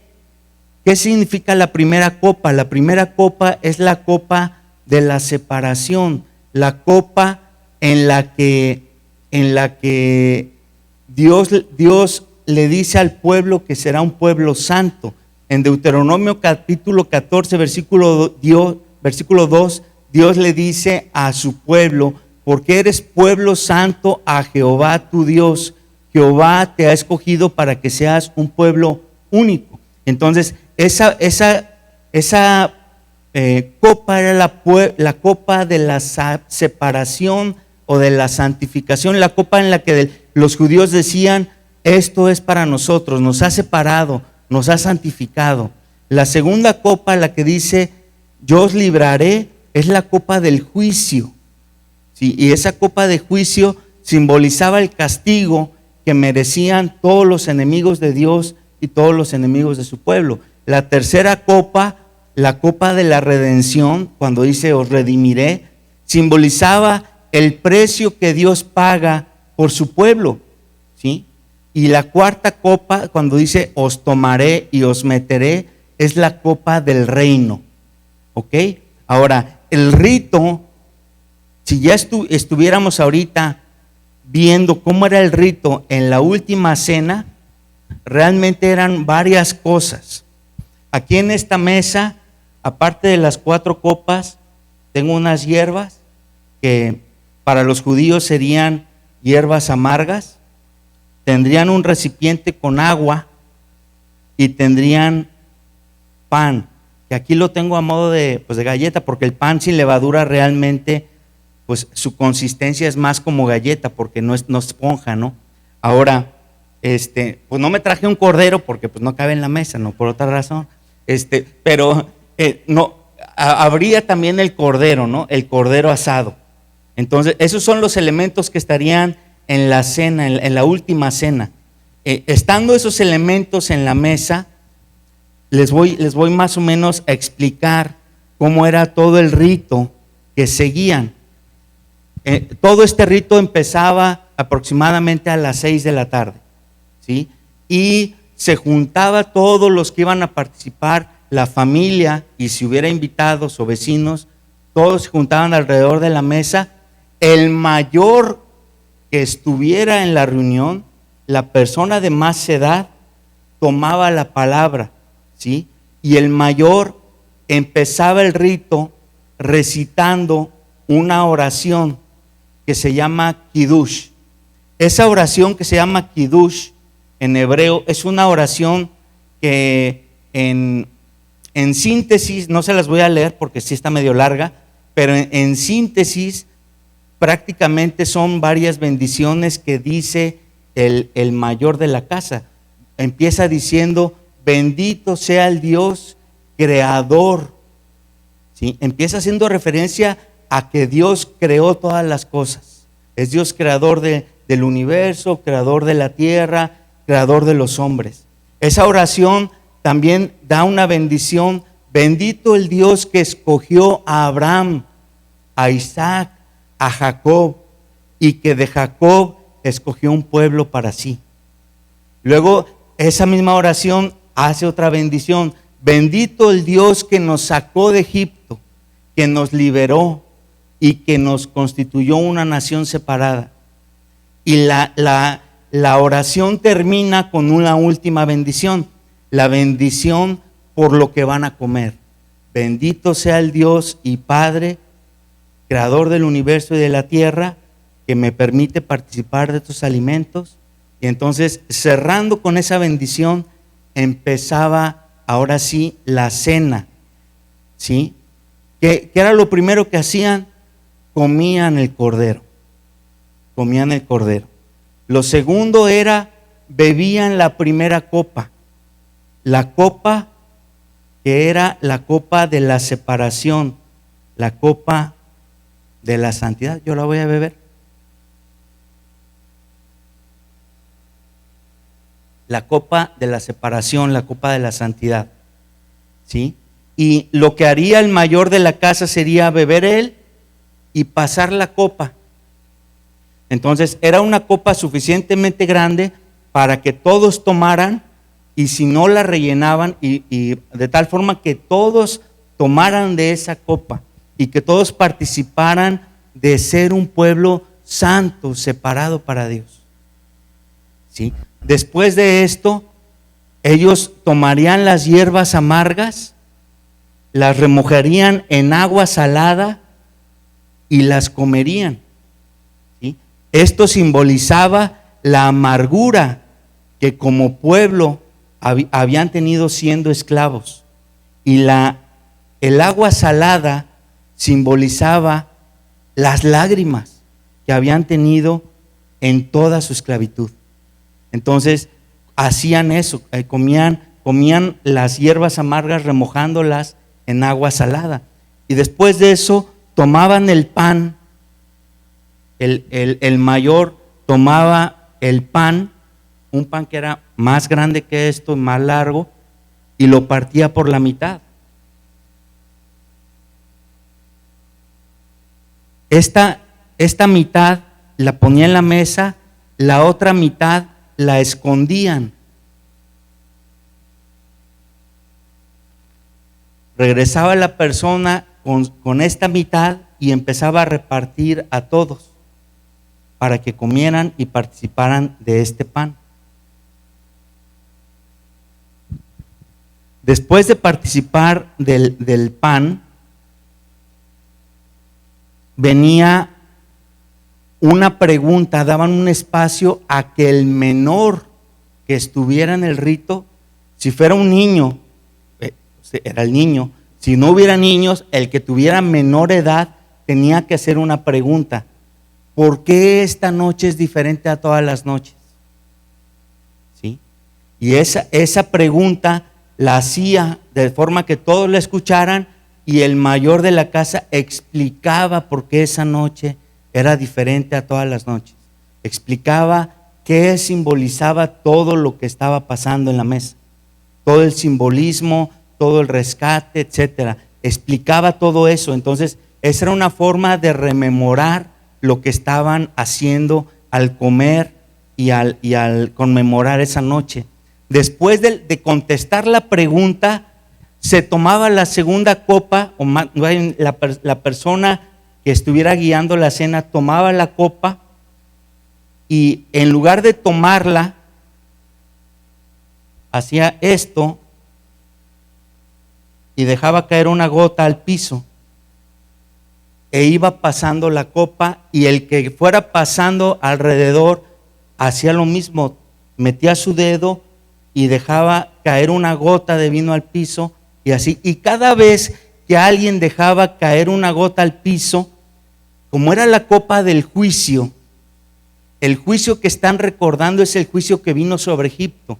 significa la primera copa? La primera copa es la copa de la separación, la copa en la que Dios le dice al pueblo que será un pueblo santo. En Deuteronomio capítulo 14, versículo 2, Dios le dice a su pueblo: porque eres pueblo santo a Jehová tu Dios. Jehová te ha escogido para que seas un pueblo único. Entonces, esa copa era la copa de la separación o de la santificación, la copa en la que los judíos decían: esto es para nosotros, nos ha separado, nos ha santificado. La segunda copa, la que dice yo os libraré, es la copa del juicio, ¿sí? Y esa copa de juicio simbolizaba el castigo que merecían todos los enemigos de Dios y todos los enemigos de su pueblo. La tercera copa, la copa de la redención, cuando dice os redimiré, simbolizaba el precio que Dios paga por su pueblo, ¿sí? Y la cuarta copa, cuando dice os tomaré y os meteré, es la copa del reino, ¿ok? Ahora, el rito, si ya estuviéramos ahorita viendo cómo era el rito en la última cena, realmente eran varias cosas. Aquí en esta mesa, aparte de las 4 copas, tengo unas hierbas que para los judíos serían hierbas amargas. Tendrían un recipiente con agua y tendrían pan, que aquí lo tengo a modo de galleta, porque el pan sin levadura realmente, pues su consistencia es más como galleta, porque no esponja, ¿no? Ahora, pues no me traje un cordero porque pues no cabe en la mesa, no por otra razón, pero no, habría también el cordero, ¿no? El cordero asado. Entonces, esos son los elementos que estarían en la cena, en la última cena. Estando esos elementos en la mesa, les voy más o menos a explicar cómo era todo el rito que seguían. Todo este rito empezaba aproximadamente a las 6 de la tarde, ¿sí? Y se juntaba todos los que iban a participar, la familia, y si hubiera invitados o vecinos, todos se juntaban alrededor de la mesa. El mayor que estuviera en la reunión, la persona de más edad, tomaba la palabra, ¿sí? Y el mayor empezaba el rito recitando una oración que se llama Kiddush. Esa oración que se llama Kiddush en hebreo es una oración que en síntesis, no se las voy a leer porque sí está medio larga, pero en síntesis prácticamente son varias bendiciones que dice el mayor de la casa. Empieza diciendo: bendito sea el Dios creador, ¿sí? Empieza haciendo referencia a que Dios creó todas las cosas. Es Dios creador del universo, creador de la tierra, creador de los hombres. Esa oración también da una bendición: bendito el Dios que escogió a Abraham, a Isaac, a Jacob, y que de Jacob escogió un pueblo para sí. Luego esa misma oración hace otra bendición: bendito el Dios que nos sacó de Egipto, que nos liberó y que nos constituyó una nación separada. Y la oración termina con una última bendición, la bendición por lo que van a comer. Bendito sea el Dios y Padre, creador del universo y de la tierra, que me permite participar de estos alimentos. Y entonces, cerrando con esa bendición, empezaba ahora sí la cena, ¿sí? ¿Qué era lo primero que hacían? Comían el cordero. Lo segundo era, bebían la primera copa, la copa que era la copa de la separación, la copa de la santidad. Yo la voy a beber. La copa de la separación, la copa de la santidad. ¿Sí? Y lo que haría el mayor de la casa sería beber él y pasar la copa. Entonces era una copa suficientemente grande para que todos tomaran, y si no la rellenaban, y de tal forma que todos tomaran de esa copa y que todos participaran de ser un pueblo santo, separado para Dios. ¿Sí? Después de esto, ellos tomarían las hierbas amargas, las remojarían en agua salada y las comerían. ¿Sí? Esto simbolizaba la amargura que como pueblo habían tenido siendo esclavos, y el agua salada simbolizaba las lágrimas que habían tenido en toda su esclavitud. Entonces hacían eso, comían las hierbas amargas remojándolas en agua salada, y después de eso tomaban el pan. El mayor tomaba el pan, un pan que era más grande que esto, más largo, y lo partía por la mitad. Esta mitad la ponía en la mesa, la otra mitad la escondían. Regresaba la persona con esta mitad y empezaba a repartir a todos para que comieran y participaran de este pan. Después de participar del pan, venía una pregunta, daban un espacio a que el menor que estuviera en el rito, si fuera un niño, era el niño, si no hubiera niños, el que tuviera menor edad tenía que hacer una pregunta: ¿por qué esta noche es diferente a todas las noches? ¿Sí? Y esa pregunta la hacía de forma que todos la escucharan, y el mayor de la casa explicaba por qué esa noche era diferente a todas las noches. Explicaba qué simbolizaba todo lo que estaba pasando en la mesa, todo el simbolismo, todo el rescate, etcétera. Explicaba todo eso. Entonces esa era una forma de rememorar lo que estaban haciendo al comer y al conmemorar esa noche. Después de contestar la pregunta, se tomaba la segunda copa, o la persona que estuviera guiando la cena tomaba la copa, y en lugar de tomarla, hacía esto y dejaba caer una gota al piso, e iba pasando la copa, y el que fuera pasando alrededor hacía lo mismo, metía su dedo y dejaba caer una gota de vino al piso, y así. Y cada vez que alguien dejaba caer una gota al piso, como era la copa del juicio, el juicio que están recordando es el juicio que vino sobre Egipto.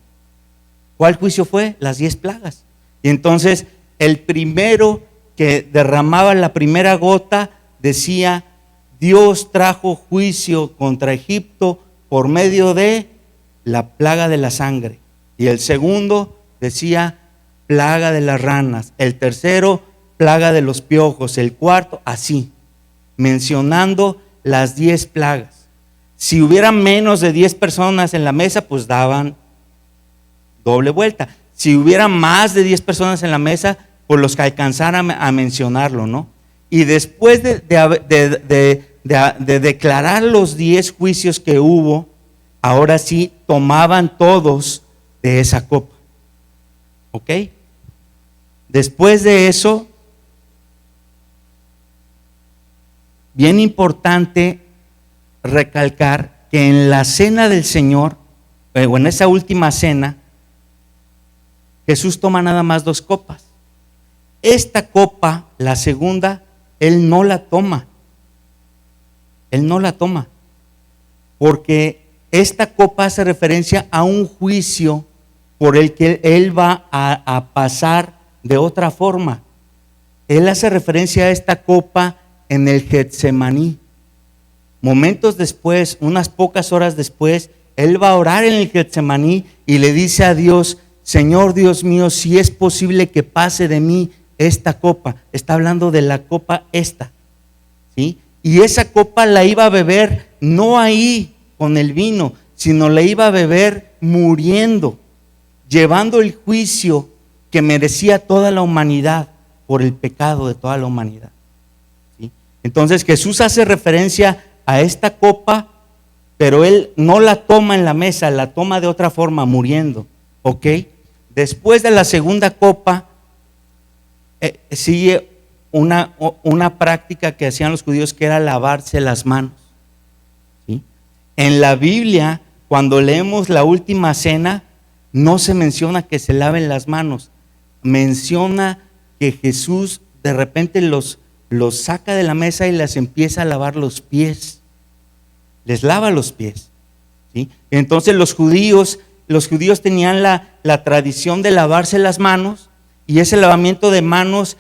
¿Cuál juicio fue? Las 10 plagas. Y entonces el primero que derramaba la primera gota decía: Dios trajo juicio contra Egipto por medio de la plaga de la sangre. Y el segundo decía: plaga de las ranas. El tercero, plaga de los piojos. El cuarto, así, mencionando las 10 plagas. Si hubiera menos de 10 personas en la mesa, pues daban doble vuelta. Si hubiera más de 10 personas en la mesa, pues los que alcanzaran a mencionarlo, ¿no? Y después de declarar los 10 juicios que hubo, ahora sí tomaban todos de esa copa. ¿Ok? Después de eso, bien importante recalcar que en la cena del Señor, o en esa última cena, Jesús toma nada más 2 copas. Esta copa, la segunda, Él no la toma. Él no la toma. Porque esta copa hace referencia a un juicio por el que Él va a pasar de otra forma. Él hace referencia a esta copa en el Getsemaní. Momentos después, unas pocas horas después, Él va a orar en el Getsemaní y le dice a Dios: Señor Dios mío, si es posible que pase de mí esta copa. Está hablando de la copa esta, ¿sí? Y esa copa la iba a beber no ahí con el vino, sino la iba a beber muriendo, llevando el juicio que merecía toda la humanidad por el pecado de toda la humanidad, ¿sí? Entonces Jesús hace referencia a esta copa, pero Él no la toma en la mesa, la toma de otra forma, muriendo, ¿ok? Después de la segunda copa, sigue una práctica que hacían los judíos, que era lavarse las manos, ¿sí? En la Biblia, cuando leemos la última cena, no se menciona que se laven las manos. Menciona que Jesús de repente los saca de la mesa y les empieza a lavar los pies. Les lava los pies, ¿sí? Entonces los judíos tenían la tradición de lavarse las manos, y ese lavamiento de manos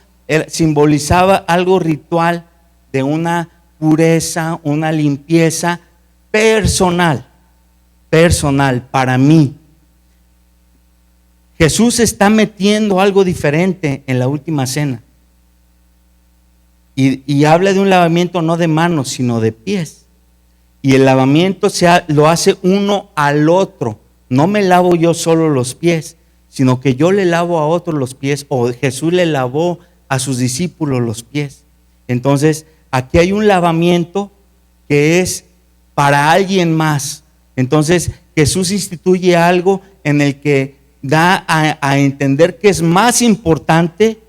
simbolizaba algo ritual de una pureza, una limpieza personal para mí. Jesús está metiendo algo diferente en la última cena, y habla de un lavamiento no de manos, sino de pies. Y el lavamiento lo hace uno al otro. No me lavo yo solo los pies, sino que yo le lavo a otros los pies, o Jesús le lavó a sus discípulos los pies. Entonces, aquí hay un lavamiento que es para alguien más. Entonces, Jesús instituye algo en el que da a entender que es más importante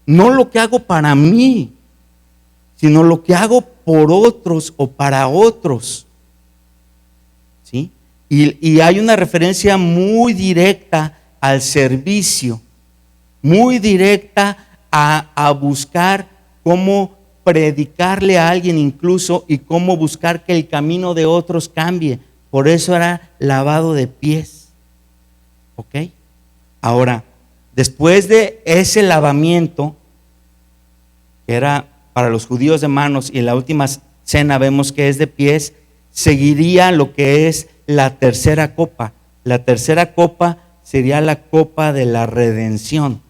no lo que hago para mí, sino lo que hago por otros o para otros, ¿sí? Y hay una referencia muy directa al servicio, muy directa a buscar cómo predicarle a alguien incluso, y cómo buscar que el camino de otros cambie. Por eso era lavado de pies, ¿ok? Ahora, después de ese lavamiento, que era para los judíos de manos, y en la última cena vemos que es de pies, seguiría lo que es la tercera copa. La tercera copa sería la copa de la redención,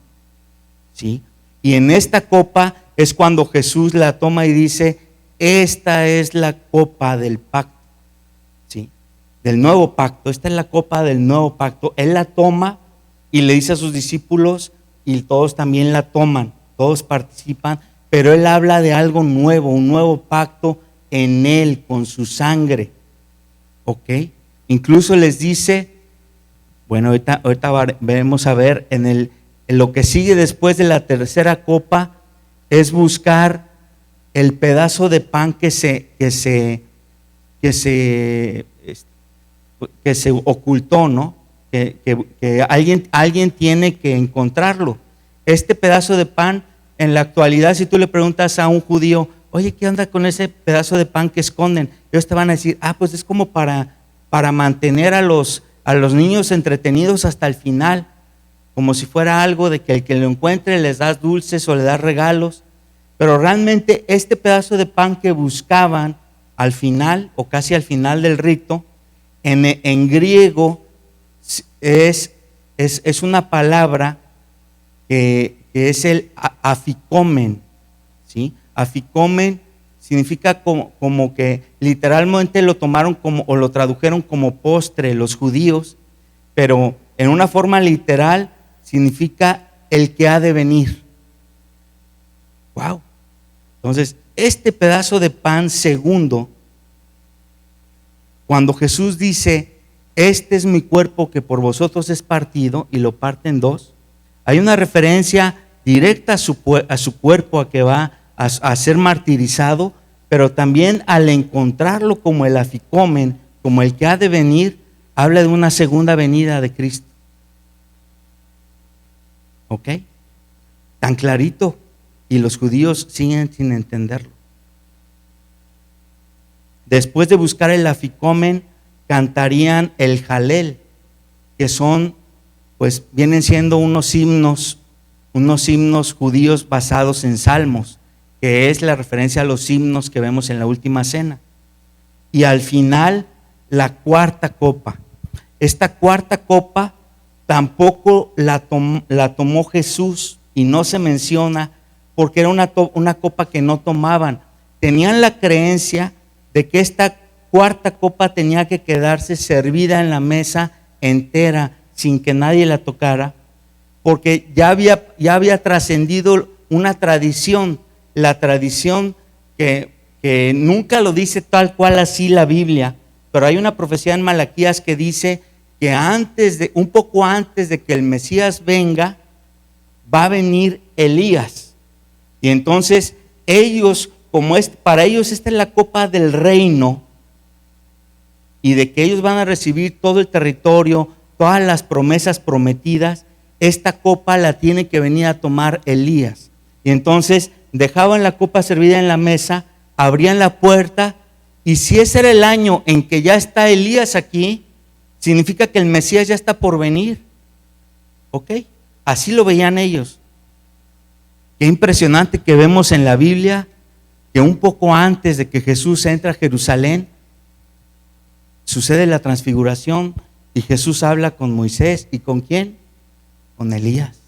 ¿sí? Y en esta copa es cuando Jesús la toma y dice: esta es la copa del pacto, ¿sí? Del nuevo pacto. Esta es la copa del nuevo pacto. Él la toma y le dice a sus discípulos, y todos también la toman, todos participan, pero Él habla de algo nuevo, un nuevo pacto en Él, con su sangre, ¿ok? Incluso les dice, bueno, ahorita vamos a ver en lo que sigue después de la tercera copa, es buscar el pedazo de pan que se ocultó, ¿no? Que alguien tiene que encontrarlo. Este pedazo de pan, en la actualidad, si tú le preguntas a un judío: oye, ¿qué onda con ese pedazo de pan que esconden? Ellos te van a decir: pues es como para mantener a los niños entretenidos hasta el final, como si fuera algo de que el que lo encuentre les das dulces o le das regalos. Pero realmente este pedazo de pan que buscaban al final, o casi al final del rito, en griego es una palabra que es el afikomen, ¿sí? Afikomen significa como que literalmente lo tomaron o lo tradujeron como postre los judíos, pero en una forma literal significa el que ha de venir. Wow. Entonces, este pedazo de pan segundo, cuando Jesús dice: este es mi cuerpo que por vosotros es partido, y lo parte en dos, hay una referencia directa a su cuerpo, a que va a ser martirizado, pero también al encontrarlo como el afikomen, como el que ha de venir, habla de una segunda venida de Cristo. ¿Ok? Tan clarito, y los judíos siguen sin entenderlo. Después de buscar el afikomen, cantarían el Jalel, que son, pues vienen siendo unos himnos judíos basados en salmos, que es la referencia a los himnos que vemos en la última cena. Y al final, la cuarta copa. Esta cuarta copa tampoco la tomó Jesús, y no se menciona porque era una copa que no tomaban. Tenían la creencia de que esta cuarta copa tenía que quedarse servida en la mesa entera sin que nadie la tocara, porque ya había trascendido una tradición, la tradición que nunca lo dice tal cual así la Biblia, pero hay una profecía en Malaquías que dice que un poco antes de que el Mesías venga, va a venir Elías. Y entonces ellos, para ellos esta es la copa del reino, y de que ellos van a recibir todo el territorio, todas las promesas prometidas, esta copa la tiene que venir a tomar Elías. Y entonces dejaban la copa servida en la mesa, abrían la puerta, y si ese era el año en que ya está Elías aquí, significa que el Mesías ya está por venir. ¿Ok? Así lo veían ellos. Qué impresionante que vemos en la Biblia que un poco antes de que Jesús entre a Jerusalén, sucede la transfiguración y Jesús habla con Moisés. ¿Y con quién? Con Elías.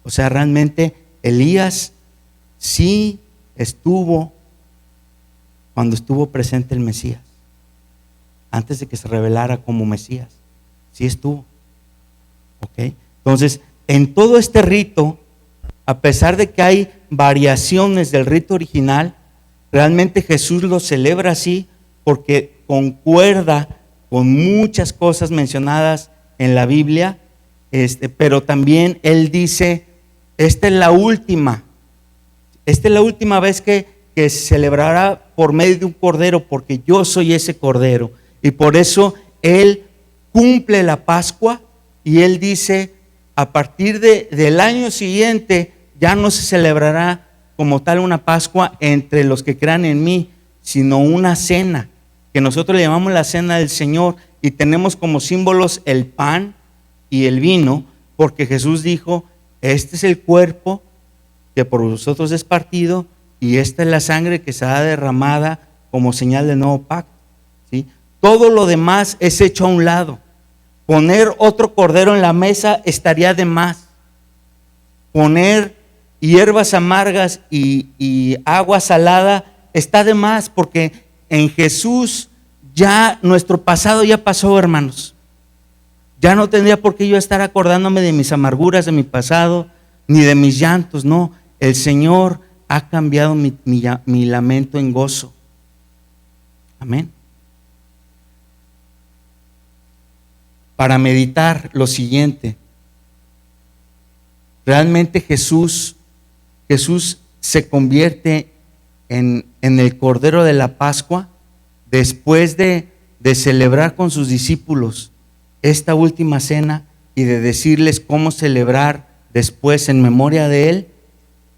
O sea, realmente Elías sí estuvo cuando estuvo presente el Mesías, antes de que se revelara como Mesías. Sí estuvo. ¿Ok? Entonces, en todo este rito, a pesar de que hay variaciones del rito original, realmente Jesús lo celebra así porque concuerda con muchas cosas mencionadas en la Biblia, pero también Él dice, esta es la última vez que se celebrará por medio de un cordero, porque yo soy ese cordero. Y por eso Él cumple la Pascua y Él dice, a partir del año siguiente ya no se celebrará como tal una Pascua entre los que crean en mí, sino una cena, que nosotros le llamamos la cena del Señor, y tenemos como símbolos el pan y el vino, porque Jesús dijo, este es el cuerpo que por vosotros es partido, y esta es la sangre que será derramada como señal del nuevo pacto. ¿Sí? Todo lo demás es hecho a un lado. Poner otro cordero en la mesa estaría de más. Poner hierbas amargas y agua salada está de más, porque en Jesús ya nuestro pasado ya pasó, hermanos. Ya no tendría por qué yo estar acordándome de mis amarguras, de mi pasado, ni de mis llantos. No, el Señor ha cambiado mi lamento en gozo. Amén. Para meditar lo siguiente. Realmente Jesús se convierte en el Cordero de la Pascua después de celebrar con sus discípulos esta última cena y de decirles cómo celebrar después en memoria de Él.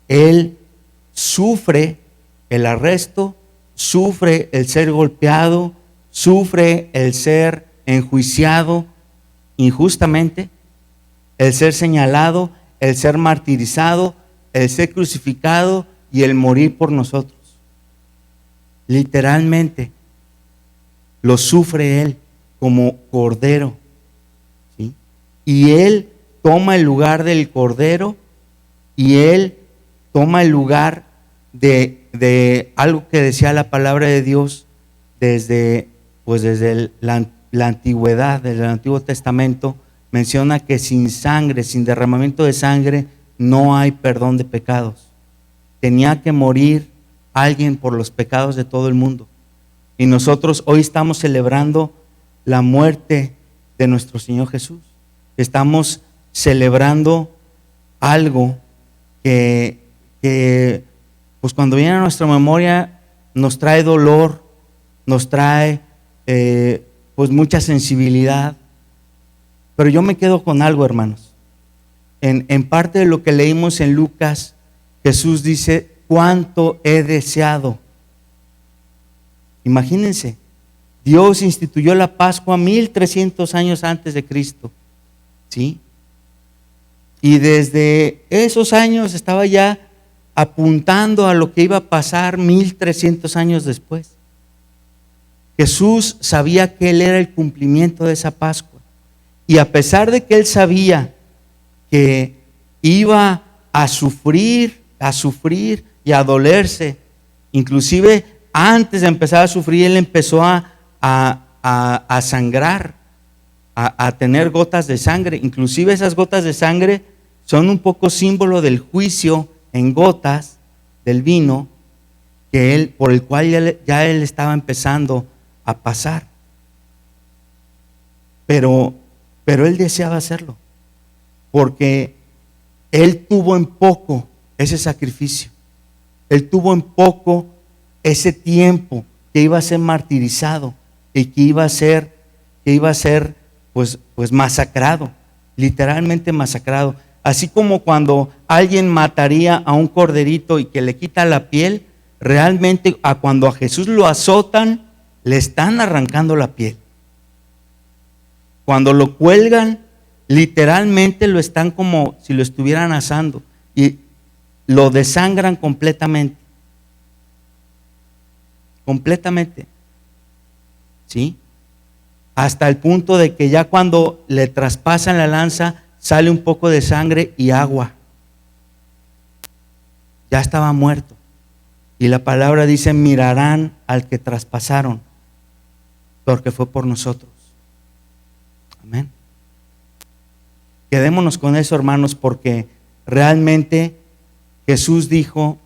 Él sufre el arresto, sufre el ser golpeado, sufre el ser enjuiciado injustamente, el ser señalado, el ser martirizado, el ser crucificado y el morir por nosotros. Literalmente lo sufre Él como cordero, ¿sí? Y Él toma el lugar del cordero, y Él toma el lugar de algo que decía la palabra de Dios desde la antigüedad, desde el Antiguo Testamento. Menciona que sin sangre, sin derramamiento de sangre, no hay perdón de pecados. Tenía que morir alguien por los pecados de todo el mundo. Y nosotros hoy estamos celebrando la muerte de nuestro Señor Jesús. Estamos celebrando algo que pues cuando viene a nuestra memoria nos trae dolor, nos trae pues mucha sensibilidad. Pero yo me quedo con algo, hermanos. En parte de lo que leímos en Lucas, Jesús dice, cuánto he deseado. Imagínense, Dios instituyó la Pascua 1300 años antes de Cristo, ¿sí? Y desde esos años estaba ya apuntando a lo que iba a pasar 1300 años después. Jesús sabía que Él era el cumplimiento de esa Pascua. Y a pesar de que Él sabía que iba a sufrir y a dolerse, inclusive antes de empezar a sufrir, Él empezó a sangrar, a tener gotas de sangre. Inclusive esas gotas de sangre son un poco símbolo del juicio en gotas del vino por el cual ya él estaba empezando a pasar. Pero él deseaba hacerlo, porque él tuvo en poco ese sacrificio. Él tuvo en poco ese tiempo que iba a ser martirizado y que iba a ser pues masacrado, literalmente masacrado. Así como cuando alguien mataría a un corderito y que le quita la piel, realmente cuando a Jesús lo azotan, le están arrancando la piel. Cuando lo cuelgan, literalmente lo están como si lo estuvieran asando y lo desangran completamente. Completamente. ¿Sí? Hasta el punto de que ya cuando le traspasan la lanza, sale un poco de sangre y agua. Ya estaba muerto. Y la palabra dice: mirarán al que traspasaron, porque fue por nosotros. Amén. Quedémonos con eso, hermanos, porque realmente Jesús dijo: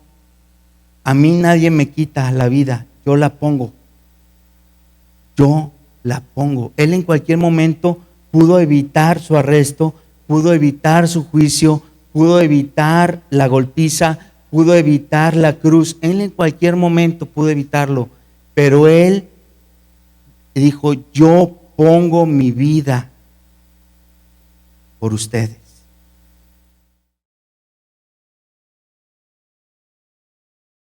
a mí nadie me quita la vida, yo la pongo. Yo la pongo. Él en cualquier momento pudo evitar su arresto, pudo evitar su juicio, pudo evitar la golpiza, pudo evitar la cruz. Él en cualquier momento pudo evitarlo, pero Él dijo: yo pongo mi vida por ustedes.